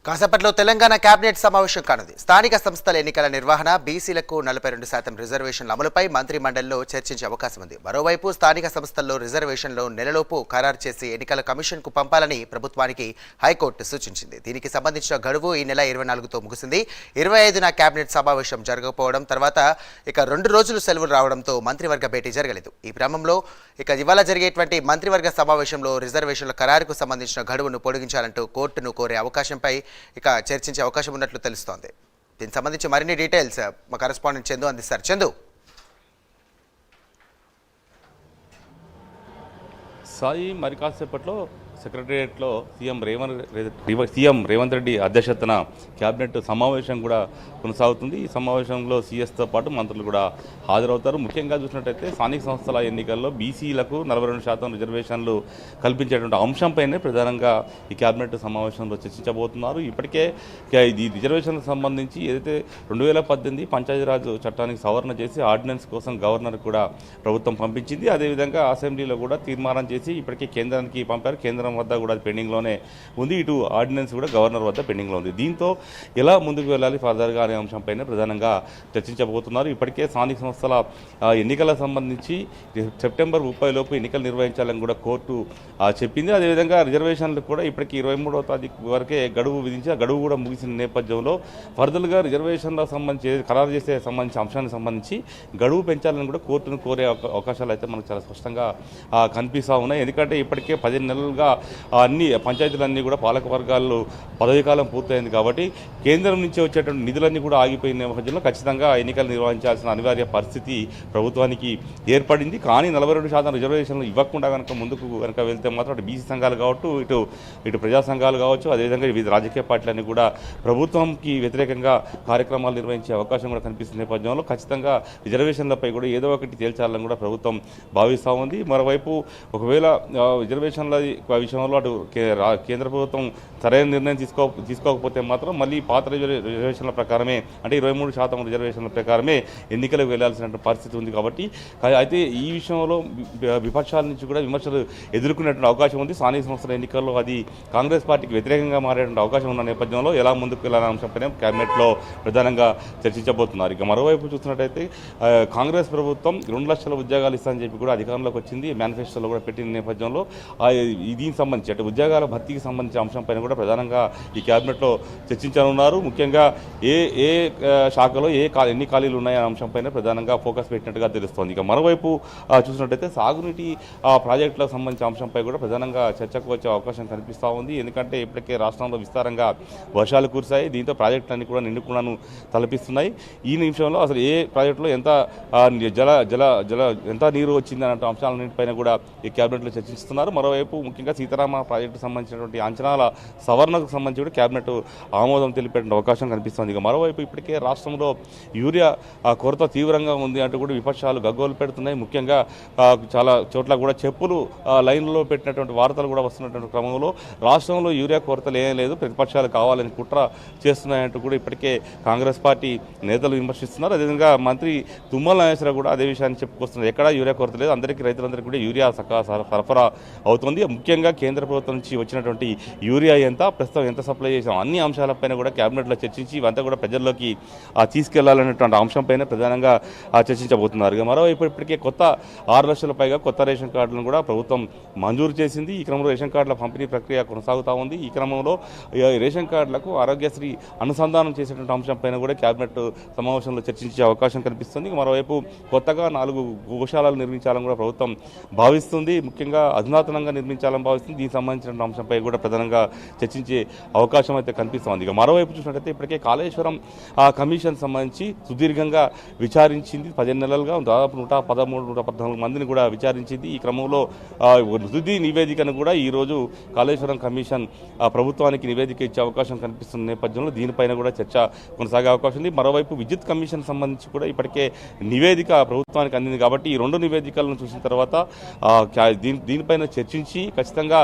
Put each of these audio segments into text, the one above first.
కాసేపట్లో తెలంగాణ కేబినెట్ సమావేశం కానుంది. స్థానిక సంస్థల ఎన్నికల నిర్వహణ, బీసీలకు 42% రిజర్వేషన్ల అమలుపై మంత్రి మండలిలో చర్చించే అవకాశం ఉంది. మరోవైపు స్థానిక సంస్థల్లో రిజర్వేషన్లు నెలలోపు ఖరారు చేసి ఎన్నికల కమిషన్కు పంపాలని ప్రభుత్వానికి హైకోర్టు సూచించింది. దీనికి సంబంధించిన గడువు ఈ నెల 24తో ముగిసింది. 25న కేబినెట్ సమావేశం జరగకపోవడం తర్వాత 2 రోజులు సెలవులు రావడంతో మంత్రివర్గ భేటీ జరగలేదు. ఈ క్రమంలో ఇవాళ జరిగేటువంటి మంత్రివర్గ సమావేశంలో రిజర్వేషన్ల ఖరారుకు సంబంధించిన గడువును పొడిగించాలంటూ కోర్టును కోరే అవకాశంపై చర్చించే అవకాశం ఉన్నట్లు తెలుస్తోంది. దీనికి సంబంధించి మరిన్ని డీటెయిల్స్ మా కరెస్పాండెంట్ చందు అందిస్తారు. చందు, సాయి మరి కాసేపట్లో సెక్రటేరియట్లో సీఎం రేవంత్ రెడ్డి అధ్యక్షతన క్యాబినెట్ సమావేశం కూడా కొనసాగుతుంది. ఈ సమావేశంలో సీఎస్తో పాటు మంత్రులు కూడా హాజరవుతారు. ముఖ్యంగా చూసినట్టయితే స్థానిక సంస్థల ఎన్నికల్లో బీసీలకు 42% రిజర్వేషన్లు కల్పించేటువంటి అంశంపైనే ప్రధానంగా ఈ క్యాబినెట్ సమావేశంలో చర్చించబోతున్నారు. ఇప్పటికే ఈ రిజర్వేషన్లకు సంబంధించి ఏదైతే 2018 పంచాయతీరాజ్ చట్టానికి సవరణ చేసి ఆర్డినెన్స్ కోసం గవర్నర్ కూడా ప్రభుత్వం పంపించింది. అదేవిధంగా అసెంబ్లీలో కూడా తీర్మానం చేసి ఇప్పటికే కేంద్రానికి పంపారు. కేంద్రం వద్ద కూడా పెండింగ్లోనే ఉంది. ఇటు ఆర్డినెన్స్ కూడా గవర్నర్ వద్ద పెండింగ్లో ఉంది. దీంతో ఎలా ముందుకు వెళ్ళాలి ఫర్దర్గా అనే అంశంపైన ప్రధానంగా చర్చించబోతున్నారు. ఇప్పటికే స్థానిక సంస్థల ఎన్నికలకు సంబంధించి సెప్టెంబర్ 30 లోపు ఎన్నికలు నిర్వహించాలని కూడా కోర్టు చెప్పింది. అదేవిధంగా రిజర్వేషన్లు కూడా ఇప్పటికీ 23వ తారీఖు వరకే గడువు విధించి ఆ గడువు కూడా ముగిసిన నేపథ్యంలో ఫర్దర్గా రిజర్వేషన్లకు సంబంధించి ఖరారు చేసే సంబంధించి అంశానికి సంబంధించి గడువు పెంచాలని కూడా కోర్టును కోరే అవకాశాలు అయితే మనకు చాలా స్పష్టంగా కనిపిస్తూ ఉన్నాయి. ఎందుకంటే ఇప్పటికే 15 నెలలుగా అన్ని పంచాయతీలన్నీ కూడా పాలక వర్గాల్లో పదవీకాలం పూర్తయింది కాబట్టి కేంద్రం నుంచి వచ్చేటువంటి నిధులన్నీ కూడా ఆగిపోయిన నేపథ్యంలో ఖచ్చితంగా ఎన్నికలు నిర్వహించాల్సిన అనివార్య పరిస్థితి ప్రభుత్వానికి ఏర్పడింది. కానీ 42% రిజర్వేషన్లు ఇవ్వకుండా ముందుకు వెళ్తే మాత్రం అటు బీసీ సంఘాలు కావచ్చు, ఇటు ప్రజా సంఘాలు కావచ్చు, అదేవిధంగా వివిధ రాజకీయ పార్టీలన్నీ కూడా ప్రభుత్వంకి వ్యతిరేకంగా కార్యక్రమాలు నిర్వహించే అవకాశం కూడా కనిపిస్తున్న నేపథ్యంలో ఖచ్చితంగా రిజర్వేషన్లపై కూడా ఏదో ఒకటి తేల్చాలని కూడా ప్రభుత్వం భావిస్తూ ఉంది. మరోవైపు ఒకవేళ రిజర్వేషన్ల విషయంలో అటు కేంద్ర ప్రభుత్వం సరైన నిర్ణయం తీసుకోకపోతే మాత్రం మళ్ళీ పాత రిజర్వేషన్ల ప్రకారమే అంటే 23% రిజర్వేషన్ల ప్రకారమే ఎన్నికలకు వెళ్లాల్సిన పరిస్థితి ఉంది. కాబట్టి అయితే ఈ విషయంలో విపక్షాల నుంచి కూడా విమర్శలు ఎదుర్కొనేటువంటి అవకాశం ఉంది. స్థానిక సంస్థల ఎన్నికల్లో అది కాంగ్రెస్ పార్టీకి వ్యతిరేకంగా మారేటువంటి అవకాశం ఉన్న నేపథ్యంలో ఎలా ముందుకు వెళ్లాలనే అంశంపైన కేబినెట్లో ప్రధానంగా చర్చించబోతున్నారు. ఇక మరోవైపు చూస్తున్నట్టయితే కాంగ్రెస్ ప్రభుత్వం 2 లక్షల ఉద్యోగాలు ఇస్తామని చెప్పి కూడా అధికారంలోకి వచ్చింది. మేనిఫెస్టోలో కూడా పెట్టిన నేపథ్యంలో దీనికి సంబంధించి అంటే ఉద్యోగాల భర్తీకి సంబంధించిన అంశంపైన కూడా ప్రధానంగా ఈ క్యాబినెట్లో చర్చించనున్నారు. ముఖ్యంగా ఏ శాఖలో ఎన్ని ఖాళీలు ఉన్నాయనే అంశంపైన ప్రధానంగా ఫోకస్ పెట్టినట్టుగా తెలుస్తోంది. ఇక మరోవైపు చూసినట్టయితే సాగునీటి ప్రాజెక్టులకు సంబంధించిన అంశంపై కూడా ప్రధానంగా చర్చకు వచ్చే అవకాశం కనిపిస్తూ ఉంది. ఎందుకంటే ఇప్పటికే రాష్ట్రంలో విస్తారంగా వర్షాలు కురిశాయి. దీంతో ప్రాజెక్టులన్నీ కూడా నిండుకున్నాను తలపిస్తున్నాయి. ఈ నిమిషంలో అసలు ఏ ప్రాజెక్టులో ఎంత ఎంత నీరు వచ్చింది అనే అంశాలన్నింటిపైన కూడా ఈ క్యాబినెట్లో చర్చిస్తున్నారు. మరోవైపు ముఖ్యంగా సీతారామ ప్రాజెక్టు సంబంధించినటువంటి అంచనాల సవరణకు సంబంధించి కూడా క్యాబినెట్ ఆమోదం తెలిపే అవకాశం కనిపిస్తుంది. ఇక మరోవైపు ఇప్పటికే రాష్ట్రంలో యూరియా కొరత తీవ్రంగా ఉంది అంటూ కూడా విపక్షాలు గగ్గోలు పెడుతున్నాయి. ముఖ్యంగా చాలా చోట్ల కూడా చెప్పులు లైన్లో పెట్టినటువంటి వార్తలు కూడా వస్తున్నటువంటి క్రమంలో రాష్ట్రంలో యూరియా కొరత లేదు, ప్రతిపక్షాలు కావాలని కుట్ర చేస్తున్నాయంటూ కూడా ఇప్పటికే కాంగ్రెస్ పార్టీ నేతలు విమర్శిస్తున్నారు. అదేవిధంగా మంత్రి తుమ్మల నాగేశ్వరరావు కూడా అదే విషయాన్ని చెప్పుకొస్తున్నారు. ఎక్కడా యూరియా కొరత లేదు, రైతులందరికీ కూడా యూరియా సరఫరా అవుతుంది. ముఖ్యంగా కేంద్ర ప్రభుత్వం నుంచి వచ్చినటువంటి యూరియా ప్రస్తుతం ఎంత సప్లై చేసాం అన్ని అంశాలపైన కూడా క్యాబినెట్లో చర్చించి ఇవంతా కూడా ప్రజల్లోకి తీసుకెళ్లాలనేటువంటి అంశంపైన ప్రధానంగా చర్చించబోతున్నారు. మరోవైపు ఇప్పటికే కొత్త 6 లక్షల పైగా కొత్త రేషన్ కార్డులను కూడా ప్రభుత్వం మంజూరు చేసింది. ఈ క్రమంలో రేషన్ కార్డుల పంపిణీ ప్రక్రియ కొనసాగుతూ ఉంది. ఈ క్రమంలో రేషన్ కార్డులకు ఆరోగ్యశ్రీ అనుసంధానం చేసేటువంటి అంశంపైన కూడా క్యాబినెట్ సమావేశంలో చర్చించే అవకాశం కనిపిస్తుంది. మరోవైపు కొత్తగా 4 గోశాలలు నిర్మించాలని కూడా ప్రభుత్వం భావిస్తుంది. ముఖ్యంగా అధునాతనంగా నిర్మించాలని భావిస్తుంది. దీనికి సంబంధించిన అంశంపై కూడా ప్రధానంగా చర్చించే అవకాశం అయితే కనిపిస్తోంది. ఇక మరోవైపు చూసినట్టయితే ఇప్పటికే కాళేశ్వరం కమిషన్ సంబంధించి సుదీర్ఘంగా విచారించింది. 15 నెలలుగా దాదాపు 113-114 మందిని కూడా విచారించింది. ఈ క్రమంలో తుది నివేదికను కూడా ఈరోజు కాళేశ్వరం కమిషన్ ప్రభుత్వానికి నివేదిక ఇచ్చే అవకాశం కనిపిస్తున్న నేపథ్యంలో దీనిపైన కూడా చర్చ కొనసాగే అవకాశం ఉంది. మరోవైపు విద్యుత్ కమిషన్ సంబంధించి కూడా ఇప్పటికే నివేదిక ప్రభుత్వానికి అందింది. కాబట్టి ఈ 2 నివేదికలను చూసిన తర్వాత దీనిపైన చర్చించి ఖచ్చితంగా విధంగా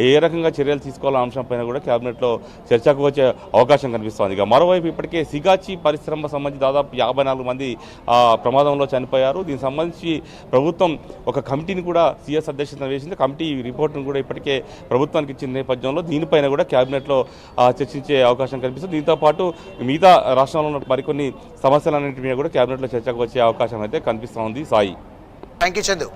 ఏ రకంగా చర్యలు తీసుకోవాలనే అంశంపైన కూడా కేబినెట్లో చర్చకు వచ్చే అవకాశం కనిపిస్తోంది. ఇక మరోవైపు ఇప్పటికే సిగాచి పరిశ్రమ సంబంధించి దాదాపు 54 మంది ప్రమాదంలో చనిపోయారు. దీనికి సంబంధించి ప్రభుత్వం ఒక కమిటీని కూడా సీఎస్ అధ్యక్షతన వేసింది. కమిటీ రిపోర్టును కూడా ఇప్పటికే ప్రభుత్వానికి ఇచ్చిన నేపథ్యంలో దీనిపైన కూడా కేబినెట్లో చర్చించే అవకాశం కనిపిస్తుంది. దీంతో పాటు మిగతా రాష్ట్రంలో ఉన్న మరికొన్ని సమస్యలన్నింటి మీద కూడా కేబినెట్లో చర్చకు వచ్చే అవకాశం అయితే కనిపిస్తోంది. సాయి. Thank you Chandu.